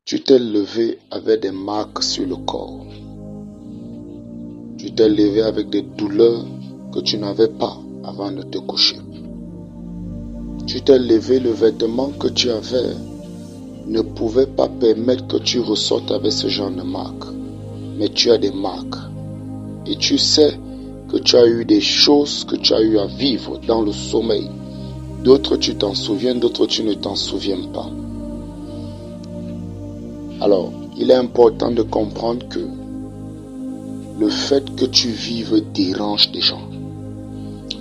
Tu t'es levé avec des marques sur le corps. Tu t'es levé avec des douleurs que tu n'avais pas avant de te coucher. Tu t'es levé, le vêtement que tu avais ne pouvait pas permettre que tu ressortes avec ce genre de marques. Mais tu as des marques. Et tu sais que tu as eu des choses que tu as eu à vivre dans le sommeil. D'autres tu t'en souviens, d'autres tu ne t'en souviens pas. Alors, il est important de comprendre que le fait que tu vives dérange des gens.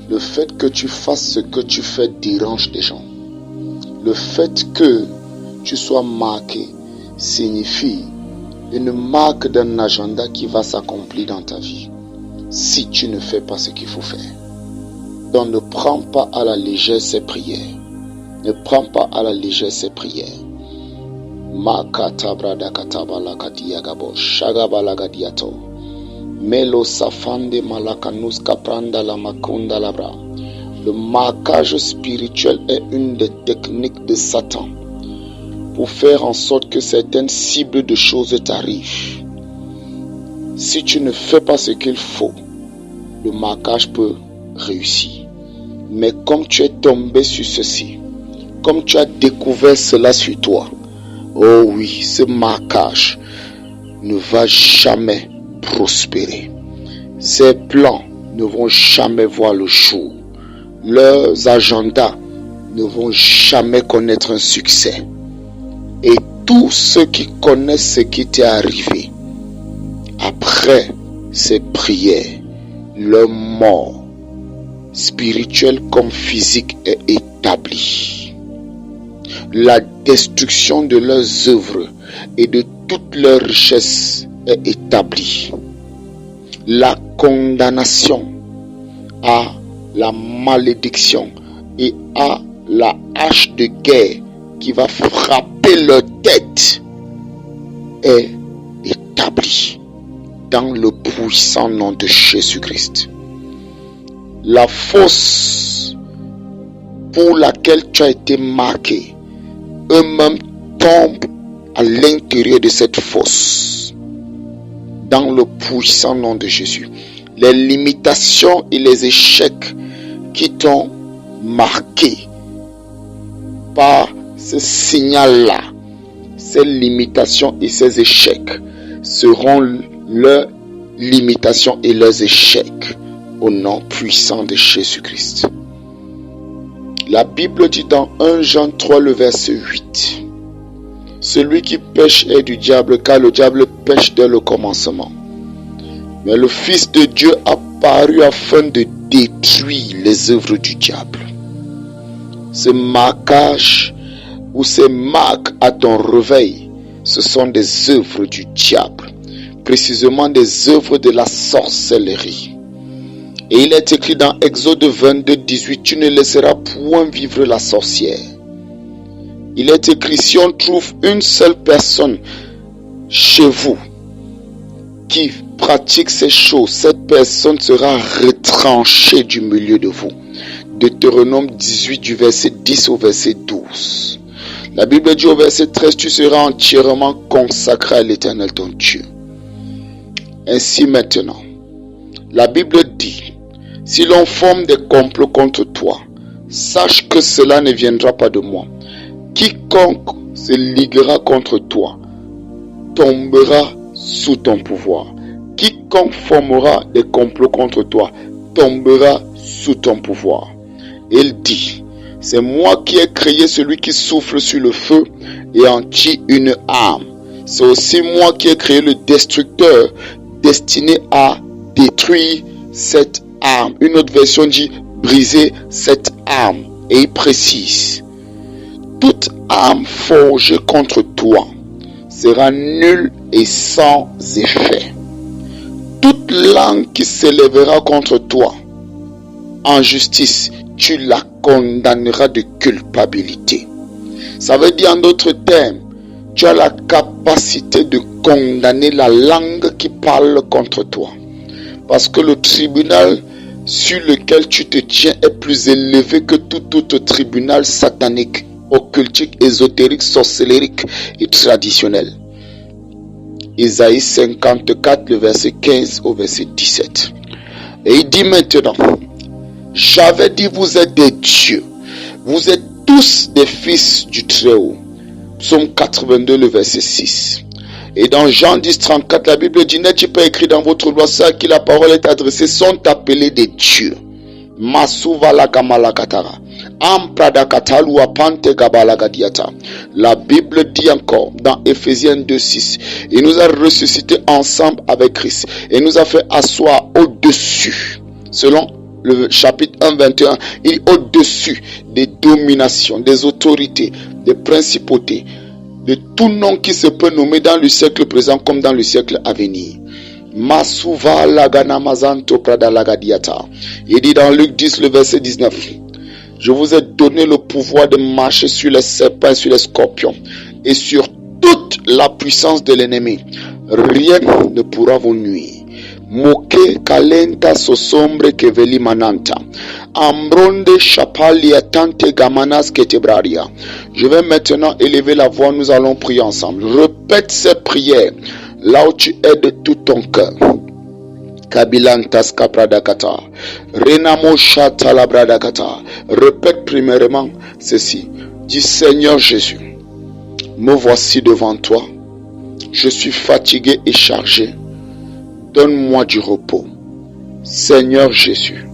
Le fait que tu fasses ce que tu fais dérange des gens. Le fait que tu sois marqué signifie une marque d'un agenda qui va s'accomplir dans ta vie si tu ne fais pas ce qu'il faut faire. Donc ne prends pas à la légère ces prières. Ne prends pas à la légère ces prières. Makatabradacatabalagadiyagabo shagabalagadiato Melo safande malakanus kapranda la makunda labra. Le marquage spirituel est une des techniques de Satan pour faire en sorte que certaines cibles de choses t'arrivent. Si tu ne fais pas ce qu'il faut, le marquage peut réussir. Mais comme tu es tombé sur ceci, comme tu as découvert cela sur toi, oh oui, ce marquage ne va jamais prospérer. Ces plans ne vont jamais voir le jour. Leurs agendas ne vont jamais connaître un succès. Et tous ceux qui connaissent ce qui t'est arrivé, après ces prières, leur mort, spirituelle comme physique, est établie. La destruction de leurs œuvres et de toutes leurs richesses est établie. La condamnation à la malédiction et à la hache de guerre qui va frapper leur tête est établie dans le puissant nom de Jésus-Christ. La fosse pour laquelle tu as été marqué, eux-mêmes tombent à l'intérieur de cette fosse. Dans le puissant nom de Jésus. Les limitations et les échecs qui t'ont marqué par ce signal-là, ces limitations et ces échecs seront leurs limitations et leurs échecs au nom puissant de Jésus-Christ. La Bible dit dans 1 Jean 3, le verset 8. Celui qui pêche est du diable, car le diable pêche dès le commencement. Mais le Fils de Dieu a paru afin de détruire les œuvres du diable. Ce marquage ou ces marques à ton réveil, ce sont des œuvres du diable, précisément des œuvres de la sorcellerie. Et il est écrit dans Exode 22, 18, tu ne laisseras point vivre la sorcière. Il est écrit, si on trouve une seule personne chez vous qui pratique ces choses, cette personne sera retranchée du milieu de vous. Deutéronome 18 du verset 10 au verset 12. La Bible dit au verset 13, tu seras entièrement consacré à l'Éternel ton Dieu. Ainsi maintenant, la Bible dit, si l'on forme des complots contre toi, sache que cela ne viendra pas de moi. Quiconque se liguera contre toi tombera sous ton pouvoir. Quiconque formera des complots contre toi tombera sous ton pouvoir. Il dit, c'est moi qui ai créé celui qui souffle sur le feu et en tire une arme. C'est aussi moi qui ai créé le destructeur destiné à détruire cette arme. Une autre version dit briser cette arme. Et il précise, toute arme forgée contre toi sera nulle et sans effet. Toute langue qui s'élèvera contre toi en justice, tu la condamneras de culpabilité. Ça veut dire en d'autres termes, tu as la capacité de condamner la langue qui parle contre toi. Parce que le tribunal sur lequel tu te tiens est plus élevé que tout autre tribunal satanique occultique, ésotérique, sorcellérique et traditionnelle. Isaïe 54, le verset 15 au verset 17. Et il dit maintenant, j'avais dit vous êtes des dieux, vous êtes tous des fils du Très-Haut. Psaume 82, le verset 6. Et dans Jean 10, 34, la Bible dit, n'est-il pas écrit dans votre loi, ceux à qui la parole est adressée sont appelés des dieux. Masuvala Gamalakatara. La Bible dit encore dans Éphésiens 2:6, il nous a ressuscités ensemble avec Christ et nous a fait asseoir au-dessus, selon le chapitre 1:21, il est au-dessus des dominations, des autorités, des principautés, de tout nom qui se peut nommer dans le siècle présent comme dans le siècle à venir. Masuva lagana mazanto prada lagadiata. Il dit dans Luc 10, le verset 19, je vous ai donné le pouvoir de marcher sur les serpents, sur les scorpions et sur toute la puissance de l'ennemi. Rien ne pourra vous nuire. Moke kalenta sosombre keveli mananta. Ambronde chapalia tante gamanas ketebraria. Je vais maintenant élever la voix, nous allons prier ensemble. Répète ces prières là où tu es de tout ton cœur. Kabilantas kapradakata. Renamo shatalabradakata. Répète premièrement ceci. Dis Seigneur Jésus, me voici devant toi. Je suis fatigué et chargé. Donne-moi du repos. Seigneur Jésus,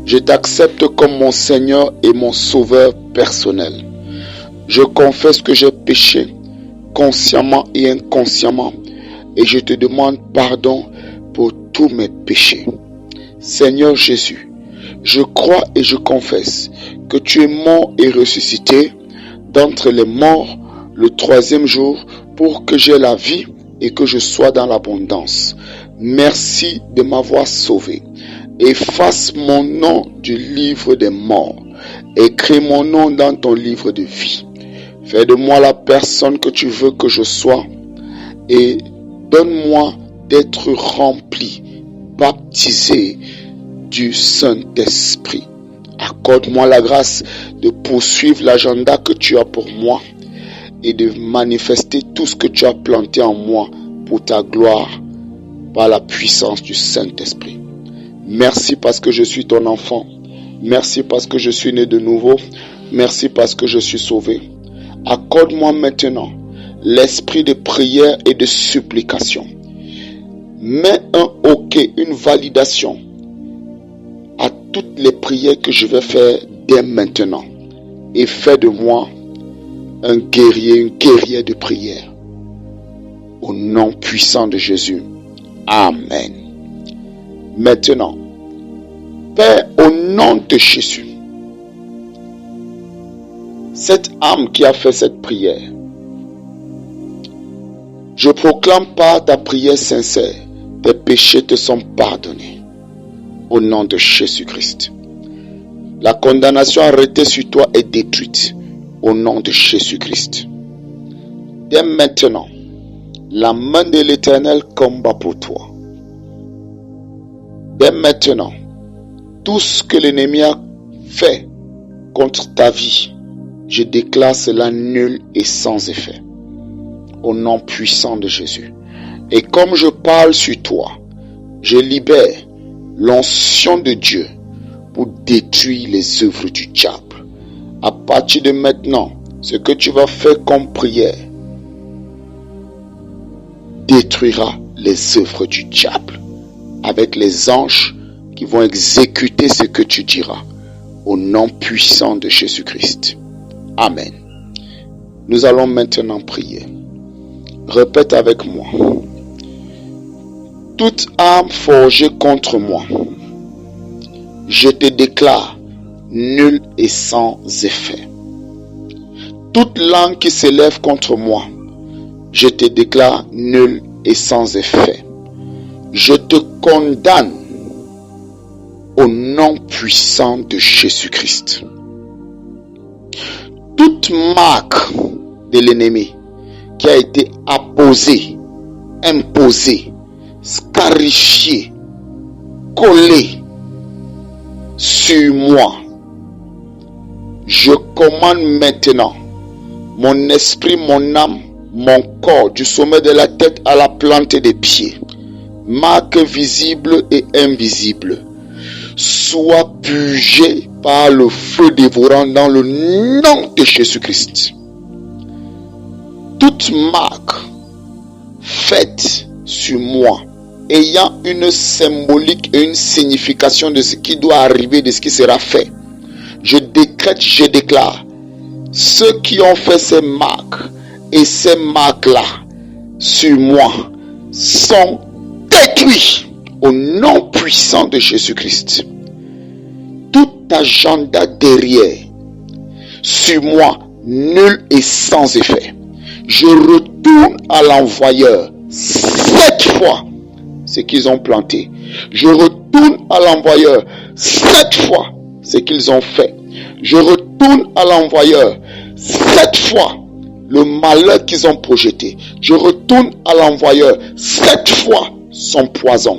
je t'accepte comme mon Seigneur et mon Sauveur personnel. Je confesse que j'ai péché consciemment et inconsciemment et je te demande pardon pour tous mes péchés. Seigneur Jésus, je crois et je confesse que tu es mort et ressuscité d'entre les morts le 3e jour pour que j'aie la vie et que je sois dans l'abondance. Merci de m'avoir sauvé. Efface mon nom du livre des morts. Écris mon nom dans ton livre de vie. Fais de moi la personne que tu veux que je sois et donne-moi d'être rempli, baptisé du Saint-Esprit. Accorde-moi la grâce de poursuivre l'agenda que tu as pour moi et de manifester tout ce que tu as planté en moi pour ta gloire par la puissance du Saint-Esprit. Merci parce que je suis ton enfant. Merci parce que je suis né de nouveau. Merci parce que je suis sauvé. Accorde-moi maintenant l'esprit de prière et de supplication. Mets un OK, une validation à toutes les prières que je vais faire dès maintenant. Et fais de moi un guerrier, une guerrière de prière. Au nom puissant de Jésus. Amen. Maintenant, Père, au nom de Jésus, cette âme qui a fait cette prière, je proclame par ta prière sincère, tes péchés te sont pardonnés. Au nom de Jésus-Christ. La condamnation arrêtée sur toi est détruite. Au nom de Jésus-Christ. Dès maintenant, la main de l'Éternel combat pour toi. Dès maintenant, tout ce que l'ennemi a fait contre ta vie, je déclare cela nul et sans effet. Au nom puissant de Jésus. Et comme je parle sur toi, je libère l'onction de Dieu pour détruire les œuvres du diable. À partir de maintenant, ce que tu vas faire comme prière détruira les œuvres du diable avec les anges qui vont exécuter ce que tu diras au nom puissant de Jésus-Christ. Amen. Nous allons maintenant prier. Répète avec moi. Toute arme forgée contre moi, je te déclare nul et sans effet. Toute langue qui s'élève contre moi, je te déclare nul et sans effet. Je te condamne au nom puissant de Jésus-Christ. Toute marque de l'ennemi qui a été apposée, imposée, scarifiée, collée sur moi, Je commande maintenant mon esprit, mon âme, mon corps, du sommet de la tête à la plante des pieds, marques visibles et invisibles, soit purgé par le feu dévorant dans le nom de Jésus-Christ. Toute marque faite sur moi, ayant une symbolique et une signification de ce qui doit arriver, de ce qui sera fait, je décrète, je déclare, ceux qui ont fait ces marques et ces marques-là sur moi sont détruits au nom puissant de Jésus-Christ. Tout agenda derrière, sur moi, nul et sans effet. Je retourne à l'envoyeur 7 fois ce qu'ils ont planté. Je retourne à l'envoyeur 7 fois ce qu'ils ont fait. Je retourne à l'envoyeur 7 fois le malheur qu'ils ont projeté. Je retourne à l'envoyeur 7 fois son poison.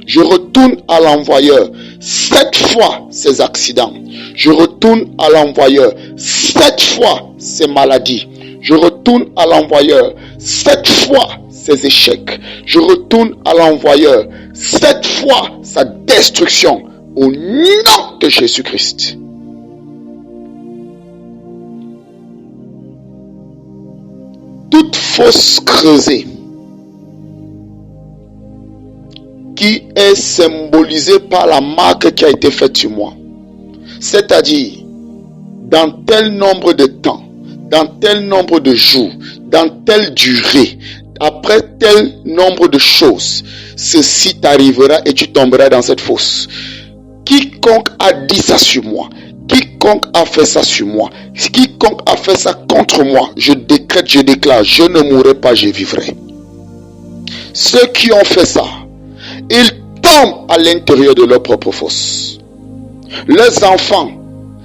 Je retourne à l'envoyeur 7 fois ses accidents. Je retourne à l'envoyeur 7 fois ses maladies. Je retourne à l'envoyeur 7 fois ses échecs. Je retourne à l'envoyeur 7 fois sa destruction au nom de Jésus-Christ. Toute fosse creusée qui est symbolisée par la marque qui a été faite sur moi, c'est-à-dire dans tel nombre de temps, dans tel nombre de jours, dans telle durée, après tel nombre de choses, ceci t'arrivera et tu tomberas dans cette fosse. Quiconque a dit ça sur moi, quiconque a fait ça sur moi, quiconque a fait ça contre moi, je décrète, je déclare, je ne mourrai pas, je vivrai. Ceux qui ont fait ça, ils tombent à l'intérieur de leur propre fosse. Leurs enfants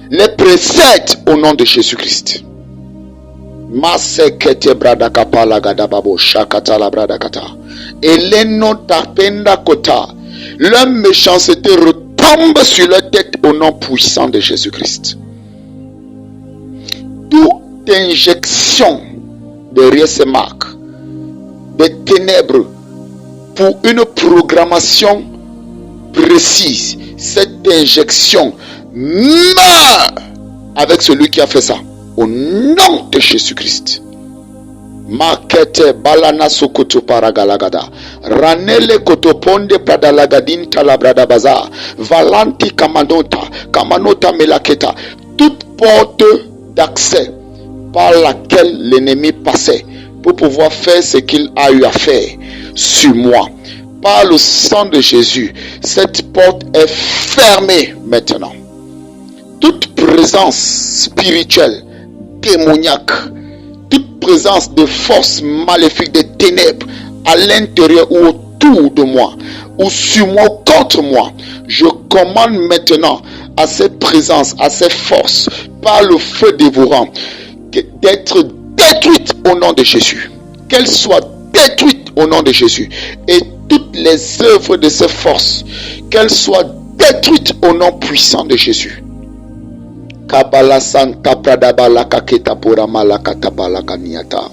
les précèdent au nom de Jésus-Christ. Masekete bradakapa lagadababo shakata la bradakata. Eleno tapenda kota. Leur méchanceté retombe sur leur tête au nom puissant de Jésus-Christ. Toute injection derrière ces marques des ténèbres pour une programmation précise, cette injection meurt avec celui qui a fait ça au nom de Jésus-Christ. Makete balana sokoto paragalagada ranele kotoponde pradalagadin talabrada baza valanti kamanota melaketa. Toute porte d'accès par laquelle l'ennemi passait pour pouvoir faire ce qu'il a eu à faire sur moi, par le sang de Jésus, cette porte est fermée maintenant. Toute présence spirituelle, démoniaque, toute présence de forces maléfiques, de ténèbres à l'intérieur ou autour de moi, ou sur moi ou contre moi, je commande maintenant à cette présence, à ces forces, par le feu dévorant, d'être détruite au nom de Jésus. Qu'elles soient détruites au nom de Jésus. Et toutes les œuvres de ces forces, qu'elles soient détruites au nom puissant de Jésus. Kabala Santa Pradabala Kaketa Puramala Katabala Kaniata.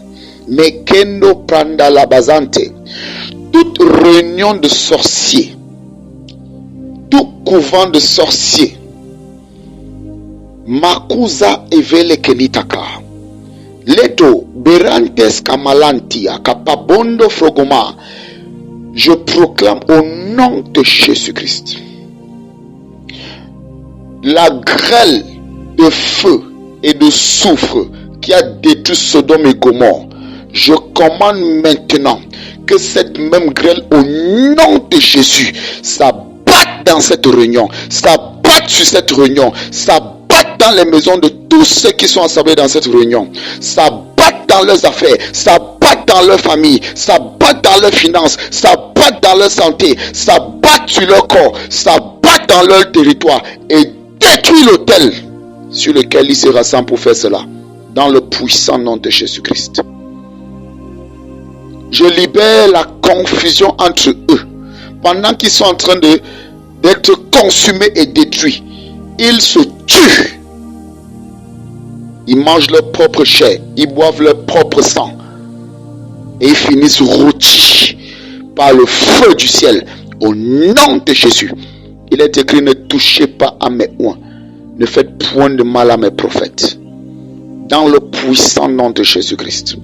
Mekendo Pranda Labazante. Toute réunion de sorciers, tout couvent de sorciers, Makuza Evele Kenitaka. Leto Berantes Kamalantia Kapabondo Frogoma. Je proclame au nom de Jésus-Christ la grêle de feu et de soufre qui a détruit Sodome et Gomorrhe. Je commande maintenant que cette même grêle au nom de Jésus s'abatte dans cette réunion, s'abatte sur cette réunion, s'abatte dans les maisons de tous ceux qui sont assemblés dans cette réunion, s'abatte dans leurs affaires, s'abatte dans leur famille, s'abatte dans leurs finances, s'abatte dans leur santé, s'abatte sur leur corps, s'abatte dans leur territoire et détruit l'autel sur lequel ils se rassemblent pour faire cela, dans le puissant nom de Jésus-Christ. Je libère la confusion entre eux. Pendant qu'ils sont en train d'être consumés et détruits, ils se tuent Ils mangent leur propre chair, ils boivent leur propre sang. Et ils finissent rôtis par le feu du ciel. Au nom de Jésus. Il est écrit, ne touchez pas à mes oins. Ne faites point de mal à mes prophètes. Dans le puissant nom de Jésus-Christ.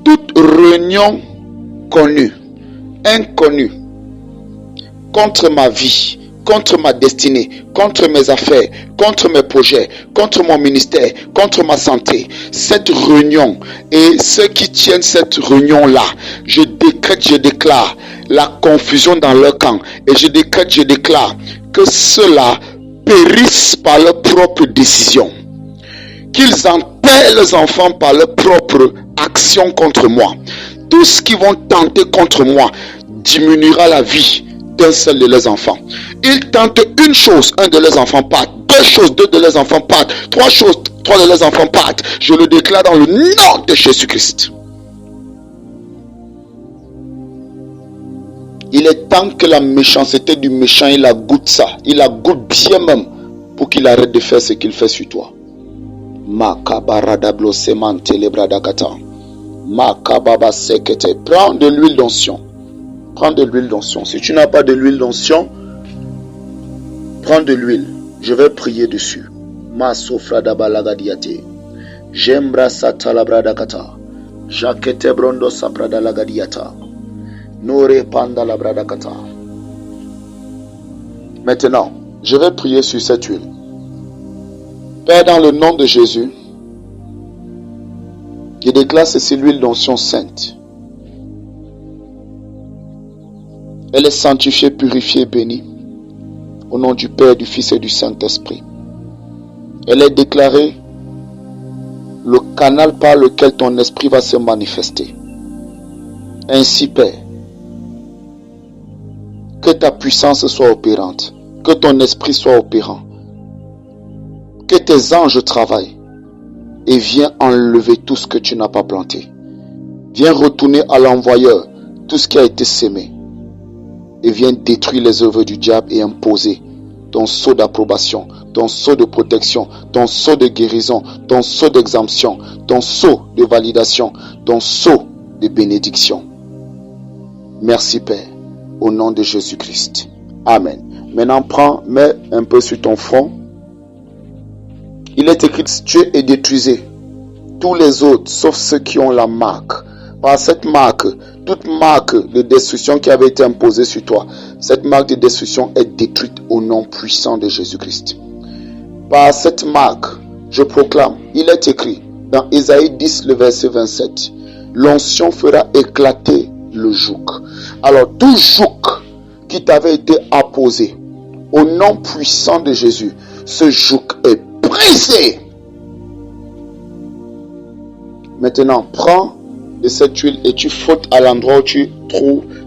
Toute réunion connue, inconnue, contre ma vie, contre ma destinée, contre mes affaires, contre mes projets, contre mon ministère, contre ma santé, cette réunion et ceux qui tiennent cette réunion-là, je décrète, je déclare la confusion dans leur camp et je décrète, je déclare que ceux-là périssent par leurs propres décisions, qu'ils enterrent leurs enfants par leurs propres actions contre moi. Tout ce qu'ils vont tenter contre moi diminuera la vie d'un seul de leurs enfants. Ils tentent une chose, un de leurs enfants part. Deux choses, deux de leurs enfants partent. Trois choses, trois de leurs enfants partent. Je le déclare dans le nom de Jésus-Christ. Il est temps que la méchanceté du méchant, il la goûte ça. Il la goûte bien même pour qu'il arrête de faire ce qu'il fait sur toi. Prends de l'huile d'onction. Prends de l'huile d'onction. Si tu n'as pas de l'huile d'onction, prends de l'huile. Je vais prier dessus. Ma sofrada balagadiate. Jembra satalabra kata. Jakete brondo saprada lagadiata. Nore panda labrada kata. Maintenant, je vais prier sur cette huile. Père, dans le nom de Jésus, je déclare ceci, l'huile d'onction sainte. Elle est sanctifiée, purifiée, bénie. Au nom du Père, du Fils et du Saint-Esprit. Elle est déclarée le canal par lequel ton esprit va se manifester. Ainsi, Père, que ta puissance soit opérante, que ton esprit soit opérant, que tes anges travaillent et viens enlever tout ce que tu n'as pas planté. Viens retourner à l'envoyeur tout ce qui a été sémé et viens détruire les œuvres du diable et imposer ton sceau d'approbation, ton sceau de protection, ton sceau de guérison, ton sceau d'exemption, ton sceau de validation, ton sceau de bénédiction. Merci Père, au nom de Jésus-Christ. Amen. Maintenant mets un peu sur ton front. Il est écrit, tuez et détruisez tous les autres, sauf ceux qui ont la marque. Par cette marque, toute marque de destruction qui avait été imposée sur toi, cette marque de destruction est détruite au nom puissant de Jésus-Christ. Par cette marque, je proclame, il est écrit dans Ésaïe 10, le verset 27, l'onction fera éclater le joug. Alors tout joug qui t'avait été apposé, au nom puissant de Jésus, ce joug est brisé. Maintenant, prends de cette huile et tu frottes à l'endroit où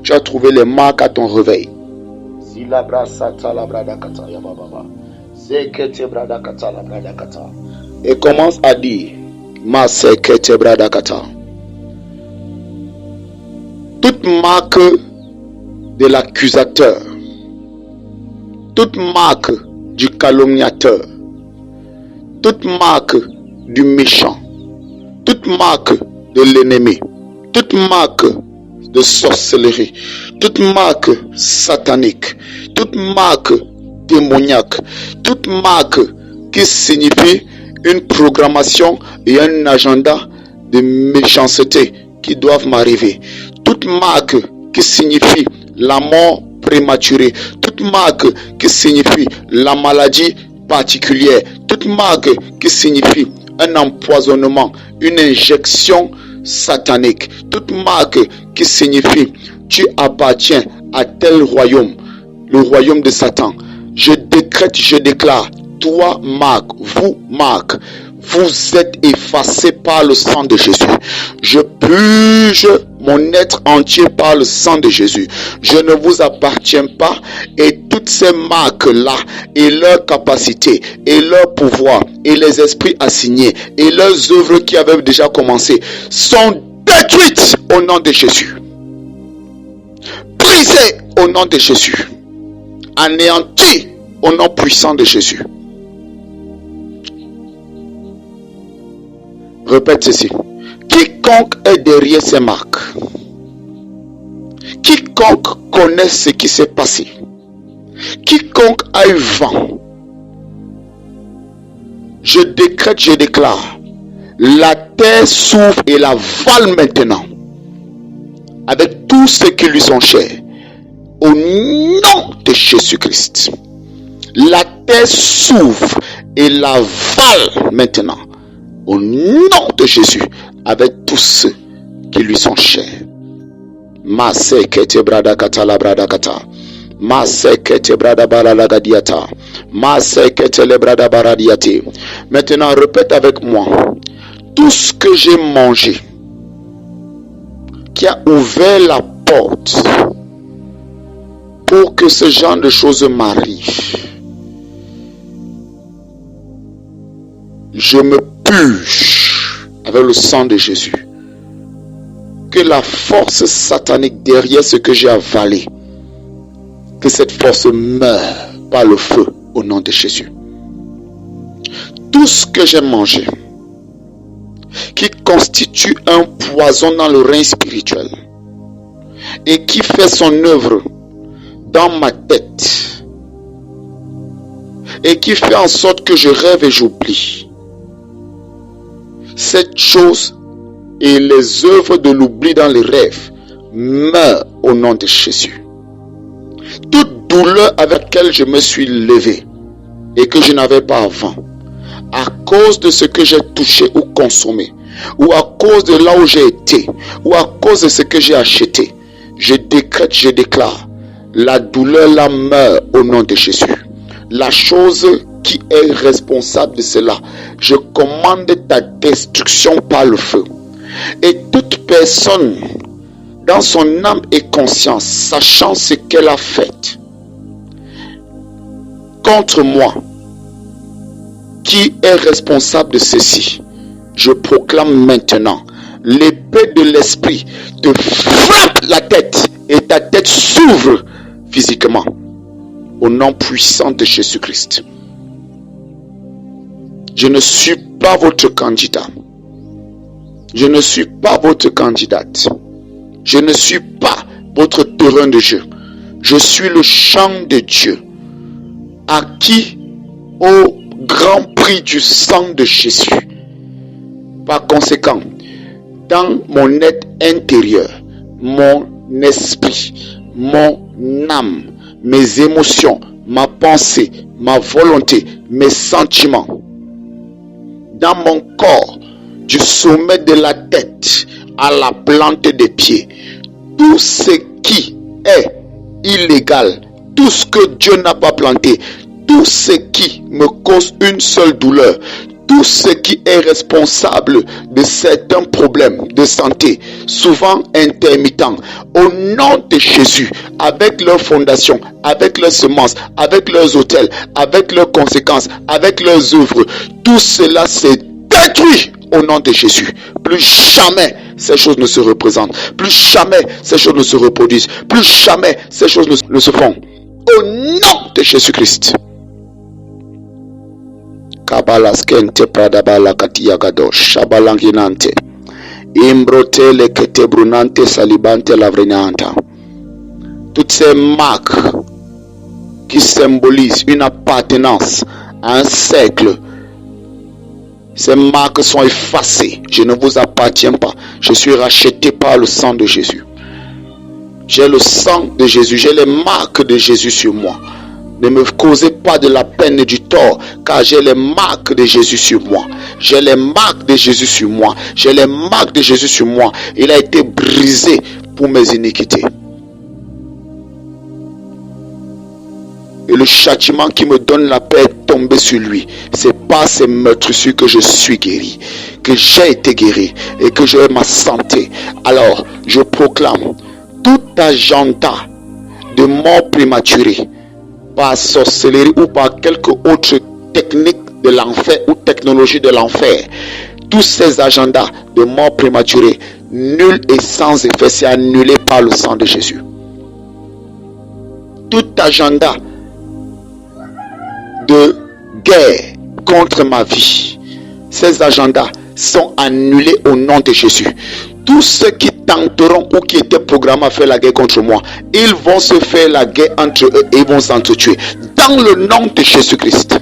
tu as trouvé les marques à ton réveil. Et commence à dire, toute marque de l'accusateur, toute marque du calomniateur, toute marque du méchant, toute marque de l'ennemi, toute marque de sorcellerie, toute marque satanique, toute marque démoniaque, toute marque qui signifie une programmation et un agenda de méchanceté qui doivent m'arriver, toute marque qui signifie la mort prématurée, toute marque qui signifie la maladie particulière, toute marque qui signifie un empoisonnement, une injection satanique, toute marque qui signifie tu appartiens à tel royaume, le royaume de Satan. Je décrète, je déclare, toi Marc, vous Marc, vous êtes effacés par le sang de Jésus. Je purge mon être entier par le sang de Jésus. Je ne vous appartiens pas et toutes ces marques-là et leurs capacités et leurs pouvoirs et les esprits assignés et leurs œuvres qui avaient déjà commencé sont détruites au nom de Jésus. Brisées au nom de Jésus. Anéanties au nom puissant de Jésus. Répète ceci. Quiconque est derrière ces marques, quiconque connaît ce qui s'est passé, quiconque a eu vent, je décrète, je déclare, la terre s'ouvre et la vale maintenant, avec tous ceux qui lui sont chers, au nom de Jésus-Christ. La terre s'ouvre et la vale maintenant, au nom de Jésus, avec tous ceux qui lui sont chers. Masekete brada kata la brada kata. Masekete brada bara la gadiata. Masekete le brada bara diate. Maintenant, répète avec moi. Tout ce que j'ai mangé, qui a ouvert la porte pour que ce genre de choses m'arrive, je me purge avec le sang de Jésus. Que la force satanique derrière ce que j'ai avalé, que cette force meure par le feu au nom de Jésus. Tout ce que j'ai mangé qui constitue un poison dans le rein spirituel et qui fait son œuvre dans ma tête et qui fait en sorte que je rêve et j'oublie, cette chose et les œuvres de l'oubli dans les rêves meurent au nom de Jésus. Toute douleur avec laquelle je me suis levé et que je n'avais pas avant, à cause de ce que j'ai touché ou consommé, ou à cause de là où j'ai été, ou à cause de ce que j'ai acheté, je décrète, je déclare, la douleur là meurt au nom de Jésus. La chose qui est responsable de cela, je commande ta destruction par le feu. Et toute personne dans son âme et conscience, sachant ce qu'elle a fait contre moi, qui est responsable de ceci, je proclame maintenant, l'épée de l'esprit te frappe la tête et ta tête s'ouvre physiquement au nom puissant de Jésus-Christ. Je ne suis pas votre candidat. Je ne suis pas votre candidate. Je ne suis pas votre terrain de jeu. Je suis le champ de Dieu, acquis au grand prix du sang de Jésus. Par conséquent, dans mon être intérieur, mon esprit, mon âme, mes émotions, ma pensée, ma volonté, mes sentiments, dans mon corps, du sommet de la tête à la plante des pieds, tout ce qui est illégal, tout ce que Dieu n'a pas planté, tout ce qui me cause une seule douleur, tout ce qui est responsable de certains problèmes de santé, souvent intermittents, au nom de Jésus, avec leurs fondations, avec leurs semences, avec leurs hôtels, avec leurs conséquences, avec leurs œuvres, tout cela s'est détruit au nom de Jésus. Plus jamais ces choses ne se représentent, plus jamais ces choses ne se reproduisent, plus jamais ces choses ne se font. Au nom de Jésus-Christ. Kabalaskente pradabala katiagado shabalanginante imbrotele ketebrunante salibante lavrenanta. Toutes ces marques qui symbolisent une appartenance à un siècle, ces marques sont effacées. Je ne vous appartiens pas. Je suis racheté par le sang de Jésus. J'ai le sang de Jésus, j'ai les marques de Jésus sur moi. Ne me causez pas de la peine et du tort, car j'ai les marques de Jésus sur moi. J'ai les marques de Jésus sur moi. J'ai les marques de Jésus sur moi. Il a été brisé pour mes iniquités. Et le châtiment qui me donne la paix est tombé sur lui. C'est par ces meurtrissures que je suis guéri, que j'ai été guéri et que j'ai ma santé. Alors, je proclame tout agenda de mort prématurée, par sorcellerie ou par quelque autre technique de l'enfer ou technologie de l'enfer, tous ces agendas de mort prématurée, nul et sans effet, c'est annulé par le sang de Jésus. Tout agenda de guerre contre ma vie, ces agendas sont annulés au nom de Jésus. Tous ceux qui tenteront ou qui étaient programmés à faire la guerre contre moi, ils vont se faire la guerre entre eux et ils vont s'entretuer. Dans le nom de Jésus-Christ.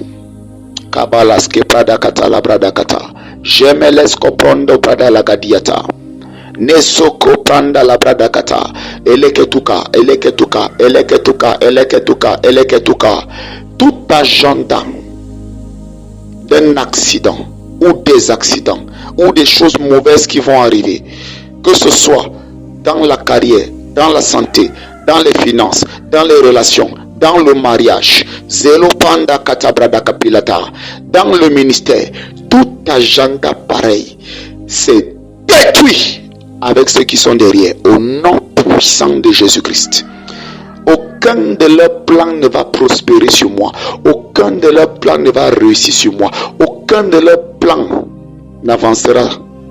Kabalaske pradakata la bradakata. Jemeles koprondo pradalagadiata. Nesoko pranda la bradakata. Eleketuka, eleketuka, eleketuka, eleketuka, eleketuka. Tout agenda d'un accident ou des accidents ou des choses mauvaises qui vont arriver, que ce soit dans la carrière, dans la santé, dans les finances, dans les relations, dans le mariage, Zelopanda Katabrada Kapilata, dans le ministère, tout agenda pareil, c'est détruit avec ceux qui sont derrière, au nom puissant de Jésus-Christ. Aucun de leurs plans ne va prospérer sur moi. Aucun de leurs plans ne va réussir sur moi. Aucun de leurs plans n'avancera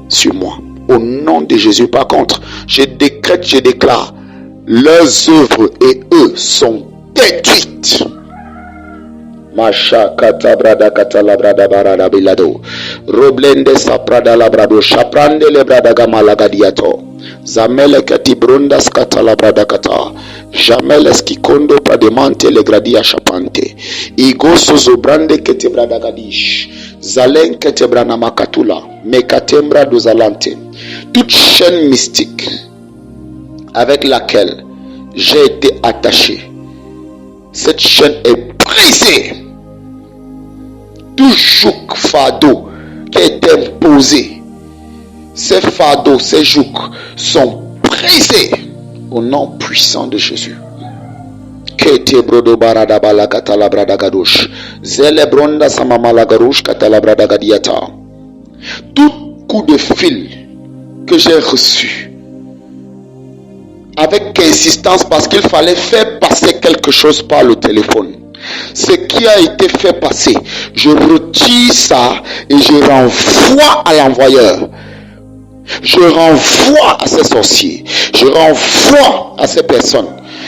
sur moi. Au nom de Jésus, par contre, je décrète, je déclare, leurs œuvres et eux sont détruites. Masha kata brada kata la brada barada bilado. Roblende saprada la brado. Shaprande le brada gamala gadiato. Zamele kati brundas kata la brada kata. Jamel skikondo prademante le gradia chapante. Igoso zobrande kete brada gadish. Zalen kete brana makatula. Mekatembra dozalante. Toute chaîne mystique avec laquelle j'ai été attaché, cette chaîne est brisée. Tout joug fardeau qui est imposé, ces fardeaux, ces jougs sont brisés au nom puissant de Jésus. Tout coup de fil que j'ai reçu avec insistance parce qu'il fallait faire passer quelque chose par le téléphone, ce qui a été fait passer, je retire ça et je renvoie à l'envoyeur. Je renvoie à ces sorciers. Je renvoie à ces personnes.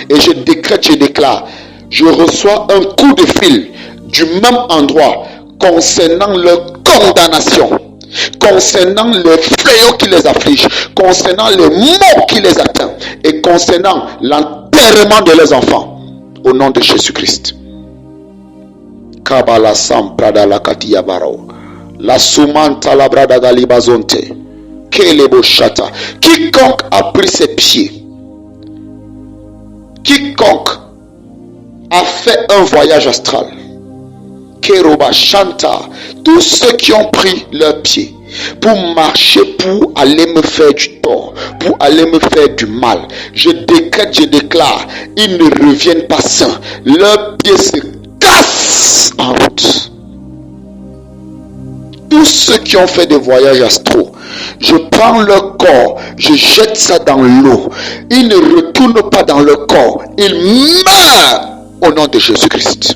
Et je décrète, je déclare, je reçois un coup de fil du même endroit concernant leur condamnation, concernant le fléau qui les afflige, concernant le mot qui les atteint et concernant l'enterrement de leurs enfants. Au nom de Jésus-Christ. Kabala Sam Prada la Katia Barao. La Soumanta la Brada Galibazonte. Kelebo Shata. Quiconque a pris ses pieds, quiconque a fait un voyage astral, Keroba Shanta, tous ceux qui ont pris leurs pieds pour marcher, pour aller me faire du tort, pour aller me faire du mal, je décrète, je déclare, ils ne reviennent pas sains. Leurs pieds se cassent en route. Tous ceux qui ont fait des voyages astraux, je prends leur corps, je jette ça dans l'eau. Ils ne retournent pas dans le corps, ils meurent au nom de Jésus-Christ.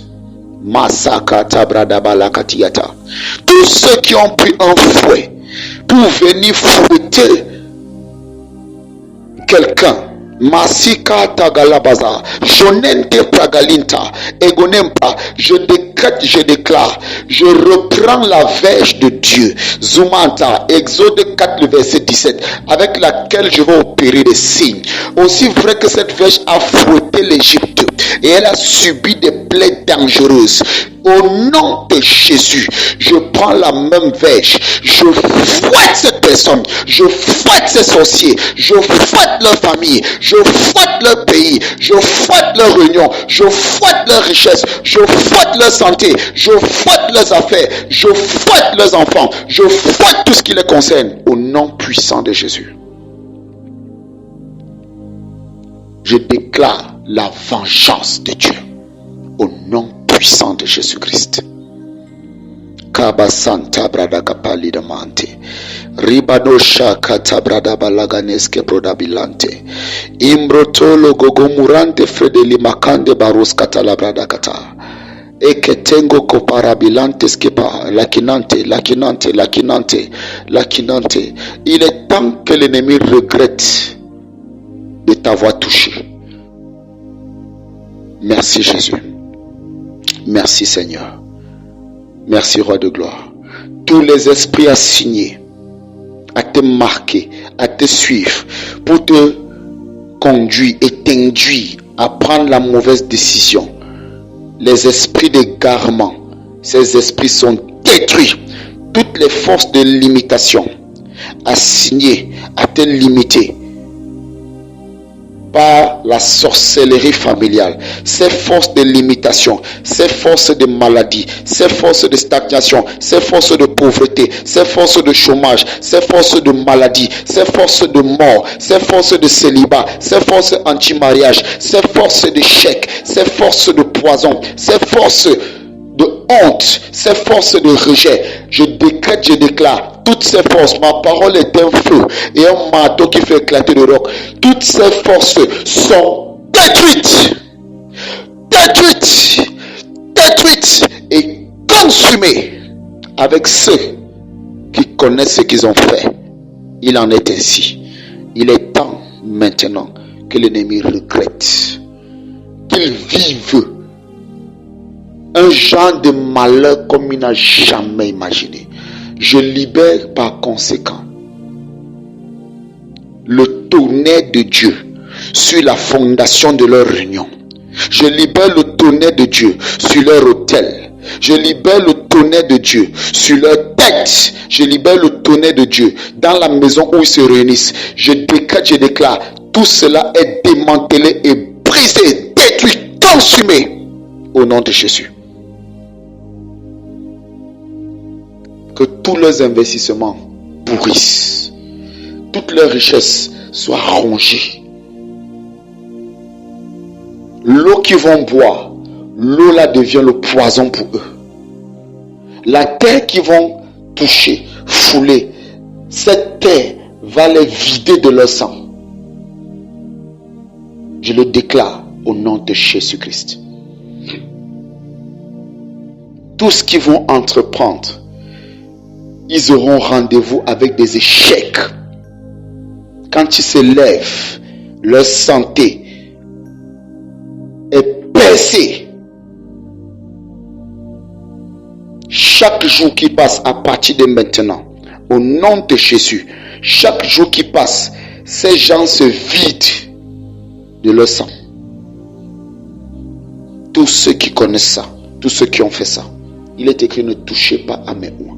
Masakata bradabala katiata. Tous ceux qui ont pris un fouet pour venir fouetter quelqu'un, Masika tagalabaza, Jonente pragalinta, Egonempa, je décrète, je déclare, je reprends la verge de Dieu, Zumanta, Exode 4, le verset 17, avec laquelle je vais opérer des signes. Aussi vrai que cette verge a fouetté l'Égypte et elle a subi des plaies dangereuses. Au nom de Jésus, je prends la même verge, je fouette cette personne, je fouette ces sorciers, je fouette leur famille, je fouette leur pays, je fouette leur réunion, je fouette leur richesse, je fouette leur santé, je fouette leurs affaires, je fouette leurs enfants, je fouette tout ce qui les concerne. Au nom puissant de Jésus, je déclare la vengeance de Dieu. Au nom puissant de Jésus-Christ. Kabasanta brada kapali damante. Ribadosha kata brada balaganeske prodabilante. Imbrotolo gogomurante fredeli makande baros kata la brada kata. Eketengo koparabilante skepa lakinante. Il est temps que l'ennemi regrette de t'avoir touché. Merci Jésus. Merci Seigneur. Merci Roi de gloire. Tous les esprits assignés te marquer, à te suivre, pour te conduire et t'induire à prendre la mauvaise décision. Les esprits d'égarement, ces esprits sont détruits. Toutes les forces de limitation assignées à te limiter par la sorcellerie familiale, ces forces de limitation, ces forces de maladie, ces forces de stagnation, ces forces de pauvreté, ces forces de chômage, ces forces de maladie, ces forces de mort, ces forces de célibat, ces forces anti-mariage, ces forces d'échec, ces forces de poison, ces forces de honte, ces forces de rejet, je décrète, je déclare, toutes ces forces, ma parole est un feu et un marteau qui fait éclater le roc. Toutes ces forces sont détruites, détruites, détruites et consumées avec ceux qui connaissent ce qu'ils ont fait. Il en est ainsi. Il est temps maintenant que l'ennemi regrette, qu'il vive un genre de malheur comme il n'a jamais imaginé. Je libère par conséquent le tonnerre de Dieu sur la fondation de leur réunion. Je libère le tonnerre de Dieu sur leur autel. Je libère le tonnerre de Dieu sur leur tête. Je libère le tonnerre de Dieu dans la maison où ils se réunissent. Je décrète, je déclare, tout cela est démantelé et brisé, détruit, consumé au nom de Jésus. Que tous leurs investissements pourrissent, toutes leurs richesses soient rongées. L'eau qu'ils vont boire, l'eau là devient le poison pour eux. La terre qu'ils vont toucher, fouler, cette terre va les vider de leur sang. Je le déclare au nom de Jésus-Christ. Tout ce qu'ils vont entreprendre, ils auront rendez-vous avec des échecs. Quand ils se lèvent, leur santé est percée. Chaque jour qui passe à partir de maintenant, au nom de Jésus, chaque jour qui passe, ces gens se vident de leur sang. Tous ceux qui connaissent ça, tous ceux qui ont fait ça, il est écrit: ne touchez pas à mes oins.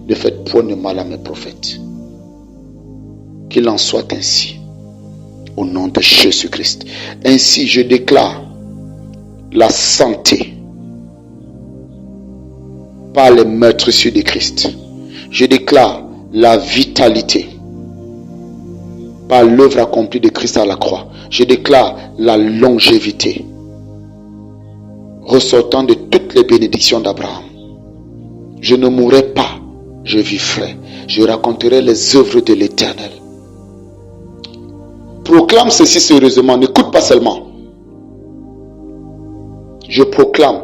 Ne faites point de mal à mes prophètes. Qu'il en soit ainsi. Au nom de Jésus-Christ. Ainsi, je déclare la santé par les meurtrissures de Christ. Je déclare la vitalité par l'œuvre accomplie de Christ à la croix. Je déclare la longévité ressortant de toutes les bénédictions d'Abraham. Je ne mourrai pas. Je vivrai, je raconterai les œuvres de l'Éternel. Proclame ceci sérieusement, n'écoute pas seulement. Je proclame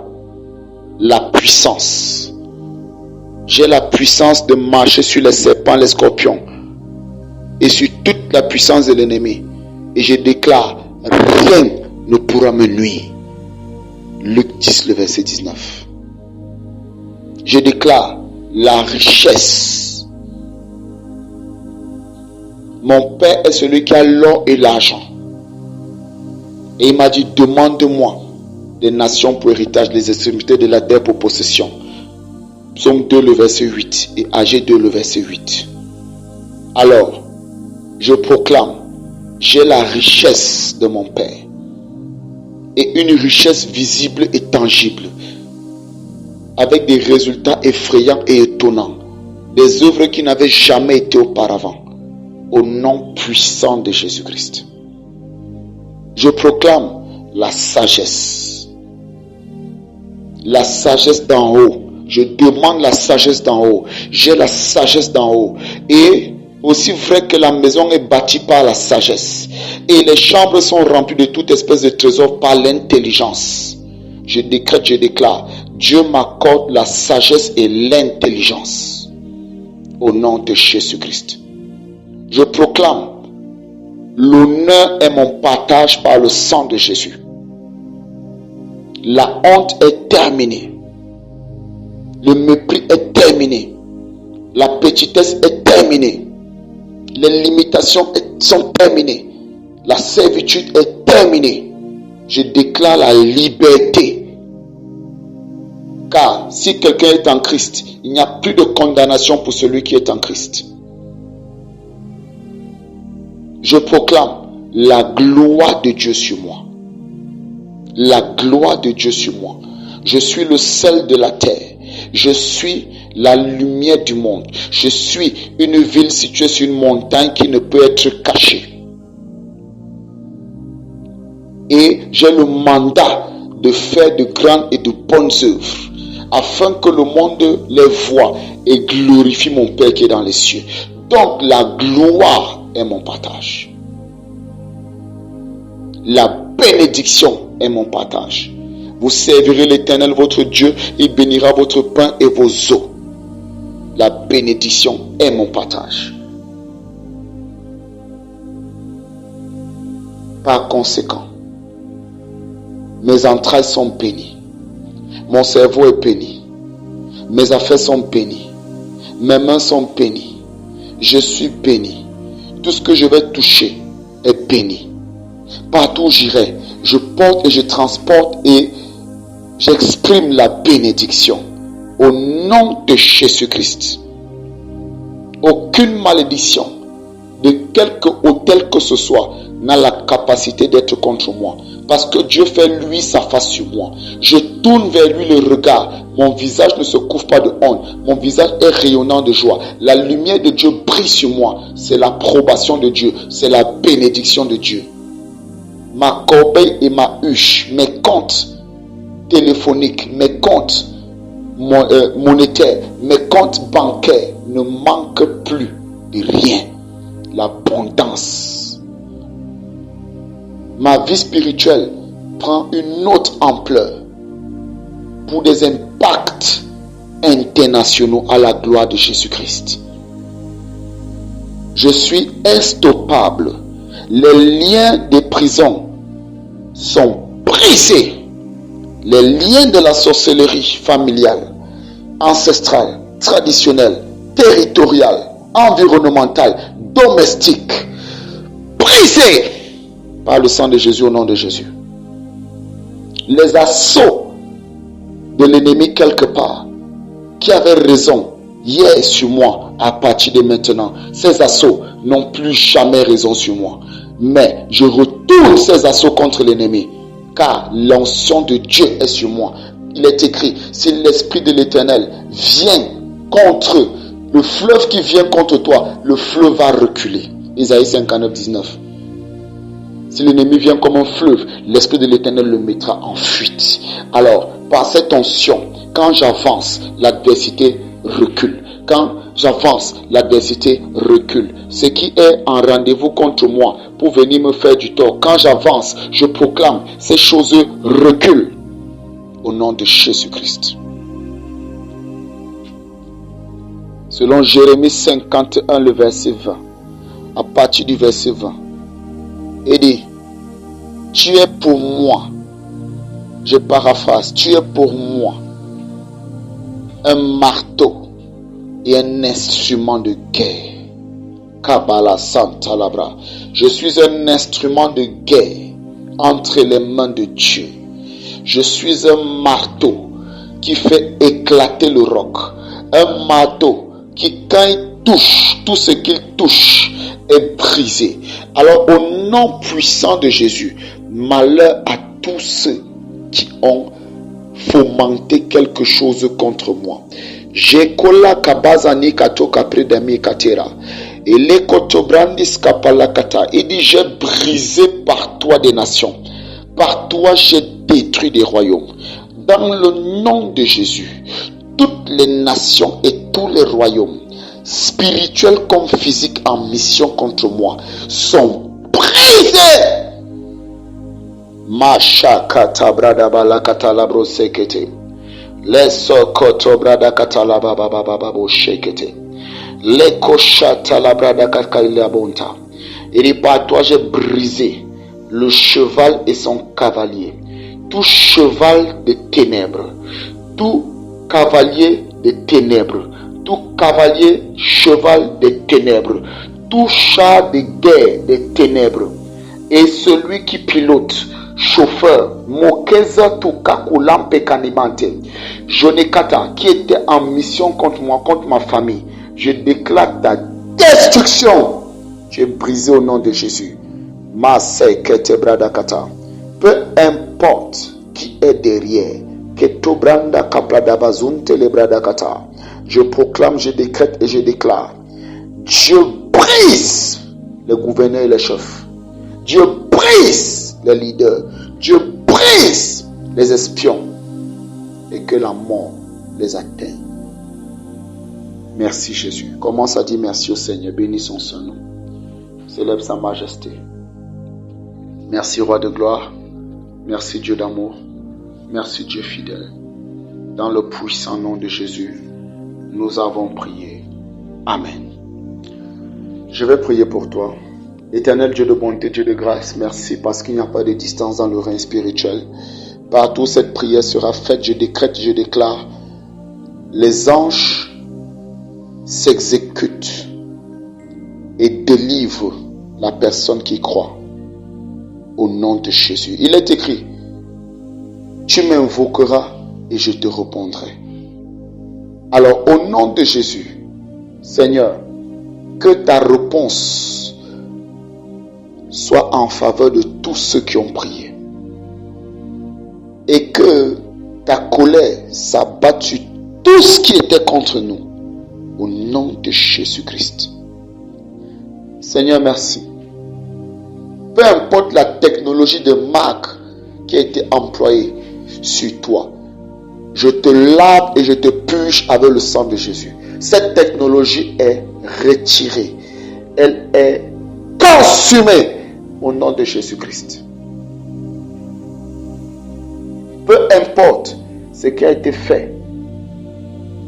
la puissance. J'ai la puissance de marcher sur les serpents, les scorpions et sur toute la puissance de l'ennemi. Et je déclare, rien ne pourra me nuire. Luc 10, le verset 19. Je déclare la richesse. Mon Père est celui qui a l'or et l'argent. Et il m'a dit: demande-moi des nations pour héritage, les extrémités de la terre pour possession. Psaume 2, le verset 8 et AG 2, le verset 8. Alors, je proclame, j'ai la richesse de mon Père. Et une richesse visible et tangible, avec des résultats effrayants et étonnants, des œuvres qui n'avaient jamais été auparavant, au nom puissant de Jésus-Christ. Je proclame la sagesse d'en haut. Je demande la sagesse d'en haut. J'ai la sagesse d'en haut. Et aussi vrai que la maison est bâtie par la sagesse, et les chambres sont remplies de toute espèce de trésor par l'intelligence. Je décrète, je déclare, Dieu m'accorde la sagesse et l'intelligence au nom de Jésus-Christ. Je proclame, l'honneur est mon partage par le sang de Jésus. La honte est terminée. Le mépris est terminé. La petitesse est terminée. Les limitations sont terminées. La servitude est terminée. Je déclare la liberté. Car si quelqu'un est en Christ, il n'y a plus de condamnation pour celui qui est en Christ. Je proclame la gloire de Dieu sur moi. La gloire de Dieu sur moi. Je suis le sel de la terre. Je suis la lumière du monde. Je suis une ville située sur une montagne qui ne peut être cachée. Et j'ai le mandat de faire de grandes et de bonnes œuvres, afin que le monde les voie et glorifie mon Père qui est dans les cieux. Donc la gloire est mon partage. La bénédiction est mon partage. Vous servirez l'Éternel votre Dieu, il bénira votre pain et vos eaux. La bénédiction est mon partage. Par conséquent, mes entrailles sont bénies. Mon cerveau est béni. Mes affaires sont bénies. Mes mains sont bénies. Je suis béni. Tout ce que je vais toucher est béni. Partout où j'irai, je porte et je transporte et j'exprime la bénédiction. Au nom de Jésus-Christ. Aucune malédiction, de quelque autel que ce soit, n'a la capacité d'être contre moi. Parce que Dieu fait lui sa face sur moi. Je tourne vers lui le regard. Mon visage ne se couvre pas de honte. Mon visage est rayonnant de joie. La lumière de Dieu brille sur moi. C'est l'approbation de Dieu. C'est la bénédiction de Dieu. Ma corbeille et ma huche, mes comptes téléphoniques, mes comptes monétaires, mes comptes bancaires ne manquent plus de rien. L'abondance. Ma vie spirituelle prend une autre ampleur pour des impacts internationaux à la gloire de Jésus-Christ. Je suis instoppable. Les liens des prisons sont brisés. Les liens de la sorcellerie familiale, ancestrale, traditionnelle, territoriale, environnementale, domestique, brisés par le sang de Jésus au nom de Jésus. Les assauts de l'ennemi quelque part, qui avait raison hier sur moi, à partir de maintenant, ces assauts n'ont plus jamais raison sur moi. Mais je retourne ces assauts contre l'ennemi, car l'onction de Dieu est sur moi. Il est écrit, si l'Esprit de l'Éternel vient contre le fleuve qui vient contre toi, le fleuve va reculer. Isaïe 59, 19. Si l'ennemi vient comme un fleuve, l'Esprit de l'Éternel le mettra en fuite. Alors, par cette onction, quand j'avance, l'adversité recule. Quand j'avance, l'adversité recule. Ce qui est en rendez-vous contre moi pour venir me faire du tort, quand j'avance, je proclame, ces choses reculent. Au nom de Jésus-Christ. Selon Jérémie 51, le verset 20, à partir du verset 20, il dit, tu es pour moi, je paraphrase, tu es pour moi un marteau et un instrument de guerre. Kabbalah Santa Labra. Je suis un instrument de guerre entre les mains de Dieu. Je suis un marteau qui fait éclater le roc. Un marteau qui, quand il touche, tout ce qu'il touche est brisé. Alors, au nom puissant de Jésus, malheur à tous ceux qui ont fomenté quelque chose contre moi. Jekola kabazani katoka predami katera. Et les kotobrandis kapalakata. Il dit, j'ai brisé par toi des nations. Par toi, j'ai détruit des royaumes. Dans le nom de Jésus, toutes les nations et tous les royaumes, spirituels comme physiques en mission contre moi, sont brisés. Mashakata brada balakata labro sekete. Leso koto brada katala baba baba babo shekete. Leko shata la brada kakaila bonta. Et dit, par toi j'ai brisé le cheval et son cavalier. Tout cheval de ténèbres, tout cavalier de ténèbres, tout cavalier cheval de ténèbres, tout char de guerre des ténèbres et celui qui pilote, chauffeur, Mokeza Tukakulampe Kanimante, Jonekata, qui était en mission contre moi, contre ma famille, je déclare ta destruction. Tu es brisé au nom de Jésus. Peu importe qui est derrière, je proclame, je décrète et je déclare, Dieu brise les gouverneurs et les chefs. Dieu brise les leaders. Dieu brise les espions. Et que la mort les atteigne. Merci Jésus. Commence à dire merci au Seigneur. Bénis son nom. Célèbre sa majesté. Merci Roi de gloire. Merci Dieu d'amour. Merci Dieu fidèle. Dans le puissant nom de Jésus, nous avons prié. Amen. Je vais prier pour toi. Éternel Dieu de bonté, Dieu de grâce, merci parce qu'il n'y a pas de distance dans le règne spirituel. Partout cette prière sera faite, je décrète, je déclare. Les anges s'exécutent et délivrent la personne qui croit. Au nom de Jésus. Il est écrit, tu m'invoqueras et je te répondrai. Alors au nom de Jésus, Seigneur, que ta réponse soit en faveur de tous ceux qui ont prié. Et que ta colère s'abatte sur tout ce qui était contre nous. Au nom de Jésus-Christ. Seigneur, merci. Peu importe la technologie de marque qui a été employée sur toi, je te lave et je te purge avec le sang de Jésus. Cette technologie est retirée. Elle est consumée au nom de Jésus-Christ. Peu importe ce qui a été fait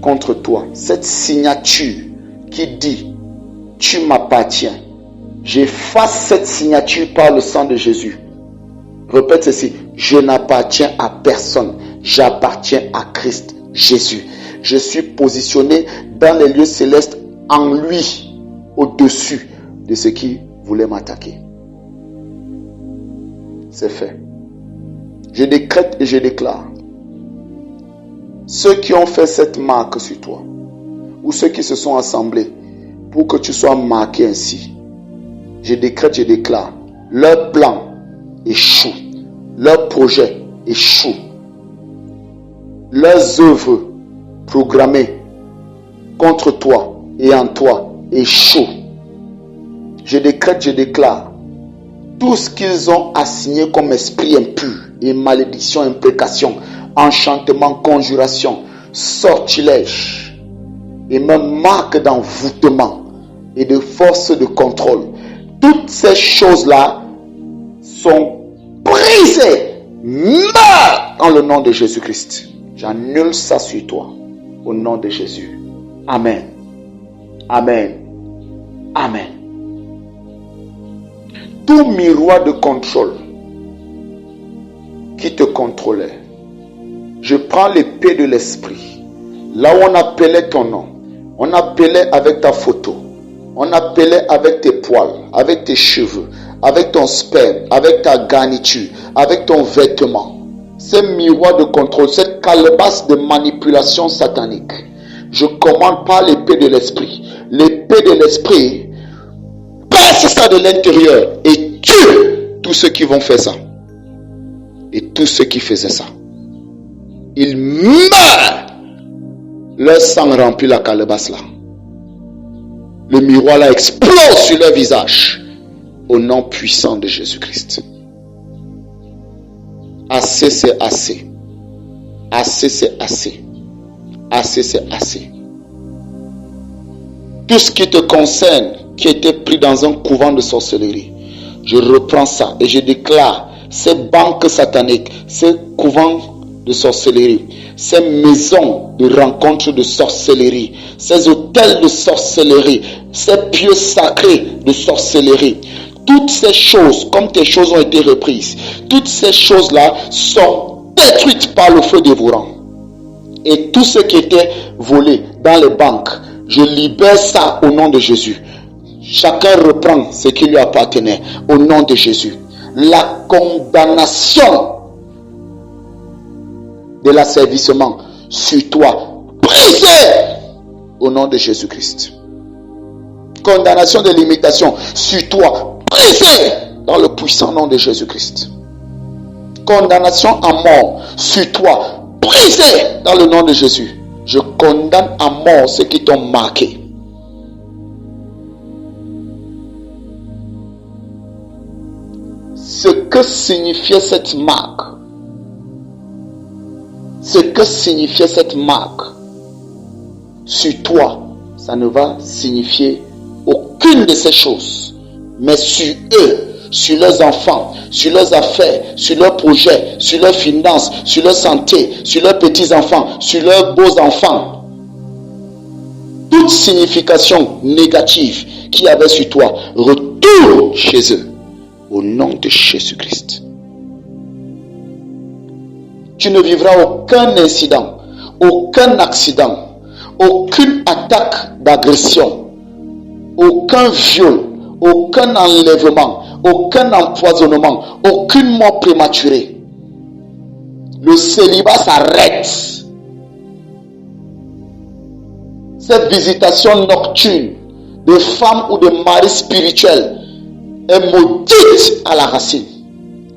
contre toi, cette signature qui dit « Tu m'appartiens », j'efface cette signature par le sang de Jésus. Répète ceci, je n'appartiens à personne, j'appartiens à Christ Jésus. Je suis positionné dans les lieux célestes en lui, au-dessus de ce qui voulait m'attaquer. C'est fait. Je décrète et je déclare. Ceux qui ont fait cette marque sur toi, ou ceux qui se sont assemblés pour que tu sois marqué ainsi, je décrète, je déclare, leur plan échoue, leur projet échoue, leurs œuvres programmées contre toi et en toi échouent. Je décrète, je déclare, tout ce qu'ils ont assigné comme esprit impur et malédiction, imprécation, enchantement, conjuration, sortilège et même marque d'envoûtement et de force de contrôle, toutes ces choses-là sont brisées, meurent dans le nom de Jésus-Christ. J'annule ça sur toi, au nom de Jésus. Amen. Amen. Amen. Tout miroir de contrôle qui te contrôlait, je prends l'épée de l'esprit, là où on appelait ton nom, on appelait avec ta photo, on appelait avec tes poils, avec tes cheveux, avec ton sperme, avec ta garniture, avec ton vêtement. Ces miroirs de contrôle, cette calebasse de manipulation satanique, je commande par l'épée de l'esprit. L'épée de l'esprit passe ça de l'intérieur et tue tous ceux qui vont faire ça. Et tous ceux qui faisaient ça. Ils meurent. Leur sang remplit la calebasse là. Le miroir là explose sur leur visage. Au nom puissant de Jésus-Christ. Assez c'est assez. Assez c'est assez. Assez c'est assez. Tout ce qui te concerne, qui était pris dans un couvent de sorcellerie, je reprends ça et je déclare ces banques sataniques, ces couvents de sorcellerie, ces maisons de rencontre de sorcellerie, ces hôtels de sorcellerie, ces pieux sacrés de sorcellerie, toutes ces choses, comme tes choses ont été reprises, toutes ces choses-là sont détruites par le feu dévorant. Et tout ce qui était volé dans les banques, je libère ça au nom de Jésus. Chacun reprend ce qui lui appartenait au nom de Jésus. La condamnation de l'asservissement sur toi, brisée au nom de Jésus-Christ. Condamnation de l'imitation sur toi, brisée dans le puissant nom de Jésus-Christ. Condamnation à mort sur toi, brisée dans le nom de Jésus. Je condamne à mort ceux qui t'ont marqué. Ce que signifiait cette marque, sur toi, ça ne va signifier aucune de ces choses. Mais sur eux, sur leurs enfants, sur leurs affaires, sur leurs projets, sur leurs finances, sur leur santé, sur leurs petits-enfants, sur leurs beaux-enfants, toute signification négative qu'il y avait sur toi, retourne chez eux. Au nom de Jésus-Christ. Tu ne vivras aucun incident, aucun accident, aucune attaque d'agression, aucun viol, aucun enlèvement, aucun empoisonnement, aucune mort prématurée. Le célibat s'arrête. Cette visitation nocturne de femmes ou de maris spirituels est maudite à la racine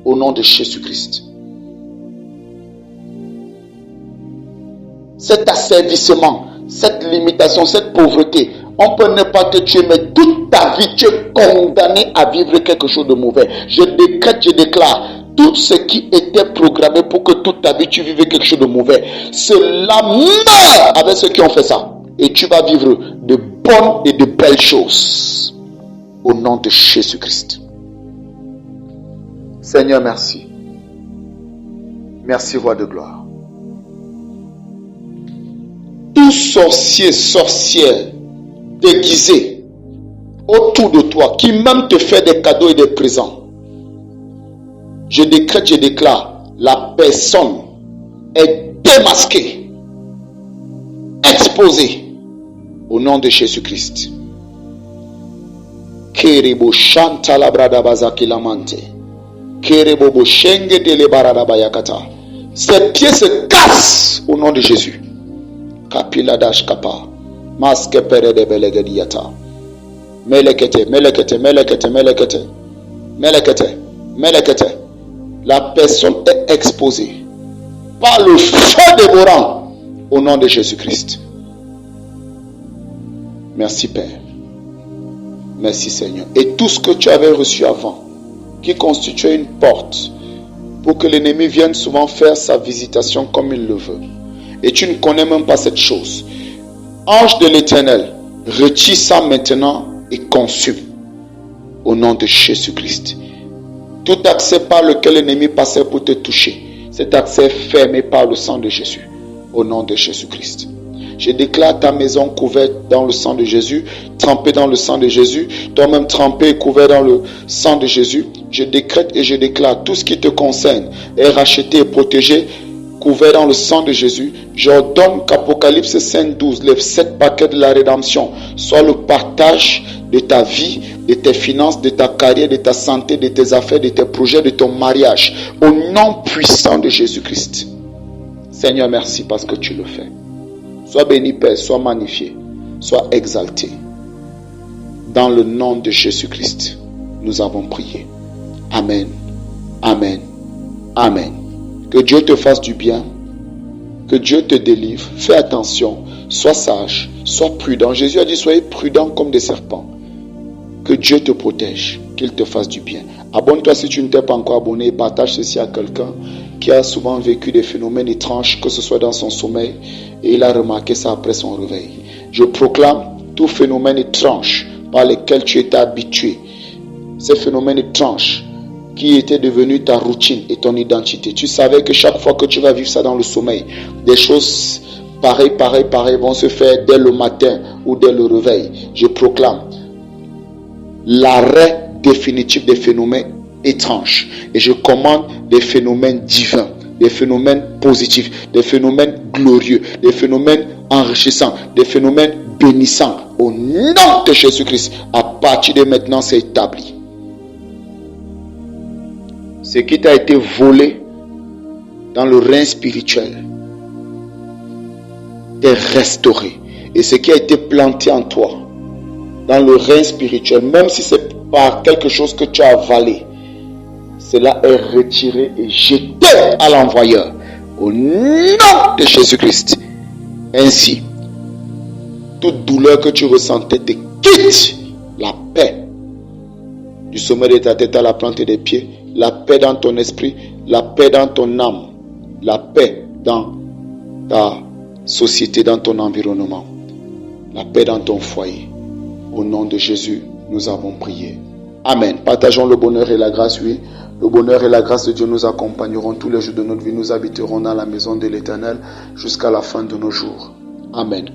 au nom de Jésus-Christ. Cet asservissement, cette limitation, cette pauvreté, on peut ne pas te tuer, mais toute ta vie tu es condamné à vivre quelque chose de mauvais. Je décrète, je déclare, tout ce qui était programmé pour que toute ta vie tu vivais quelque chose de mauvais, cela meurt avec ceux qui ont fait ça. Et tu vas vivre de bonnes et de belles choses. Au nom de Jésus-Christ. Seigneur, merci. Merci, Roi de gloire. Tout sorcier, sorcière déguisé autour de toi, qui même te fait des cadeaux et des présents, je décrète, je déclare, la personne est démasquée, exposée au nom de Jésus-Christ. Kerebo shanta la brada bazaki lamante. Kerebo bo shenge de le barada bayakata. Ses pieds se cassent au nom de Jésus. Kapila dash kapa. Maske pere de belegediata. Melekete, melekete, melekete, melekete. Melekete, melekete. La personne est exposée par le feu dévorant au nom de Jésus-Christ. Merci Père. Merci Seigneur. Et tout ce que tu avais reçu avant, qui constituait une porte pour que l'ennemi vienne souvent faire sa visitation comme il le veut. Et tu ne connais même pas cette chose. Ange de l'Éternel, retire ça maintenant et consume. Au nom de Jésus-Christ. Tout accès par lequel l'ennemi passait pour te toucher, cet accès est fermé par le sang de Jésus. Au nom de Jésus-Christ. Je déclare ta maison couverte dans le sang de Jésus, trempée dans le sang de Jésus, toi-même trempé et couvert dans le sang de Jésus. Je décrète et je déclare tout ce qui te concerne est racheté et protégé, couvert dans le sang de Jésus. J'ordonne qu'Apocalypse 5:12, les 7 paquets de la rédemption, soit le partage de ta vie, de tes finances, de ta carrière, de ta santé, de tes affaires, de tes projets, de ton mariage, au nom puissant de Jésus-Christ. Seigneur, merci parce que tu le fais. Sois béni, Père, sois magnifié, sois exalté. Dans le nom de Jésus-Christ, nous avons prié. Amen, amen, amen. Que Dieu te fasse du bien, que Dieu te délivre. Fais attention, sois sage, sois prudent. Jésus a dit, soyez prudents comme des serpents. Que Dieu te protège, qu'il te fasse du bien. Abonne-toi si tu ne t'es pas encore abonné et partage ceci à quelqu'un qui a souvent vécu des phénomènes étranges, que ce soit dans son sommeil, et il a remarqué ça après son réveil. Je proclame tout phénomène étrange par lequel tu étais habitué, ces phénomènes étranges qui étaient devenus ta routine et ton identité. Tu savais que chaque fois que tu vas vivre ça dans le sommeil, des choses pareilles vont se faire dès le matin ou dès le réveil. Je proclame l'arrêt définitif des phénomènes étranges et je commande des phénomènes divins, des phénomènes positifs, des phénomènes glorieux, des phénomènes enrichissants, des phénomènes bénissants Au nom de Jésus-Christ, à partir de maintenant, c'est établi. Ce qui t'a été volé dans le règne spirituel t'est restauré. Et ce qui a été planté en toi dans le règne spirituel, même si c'est par quelque chose que tu as avalé, cela est retiré et jeté à l'envoyeur. Au nom de Jésus-Christ. Ainsi, toute douleur que tu ressentais te quitte. La paix du sommet de ta tête à la plante des pieds, la paix dans ton esprit, la paix dans ton âme, la paix dans ta société, dans ton environnement, la paix dans ton foyer. Au nom de Jésus, nous avons prié. Amen. Partageons le bonheur et la grâce, oui. Le bonheur et la grâce de Dieu nous accompagneront tous les jours de notre vie. Nous habiterons dans la maison de l'Éternel jusqu'à la fin de nos jours. Amen.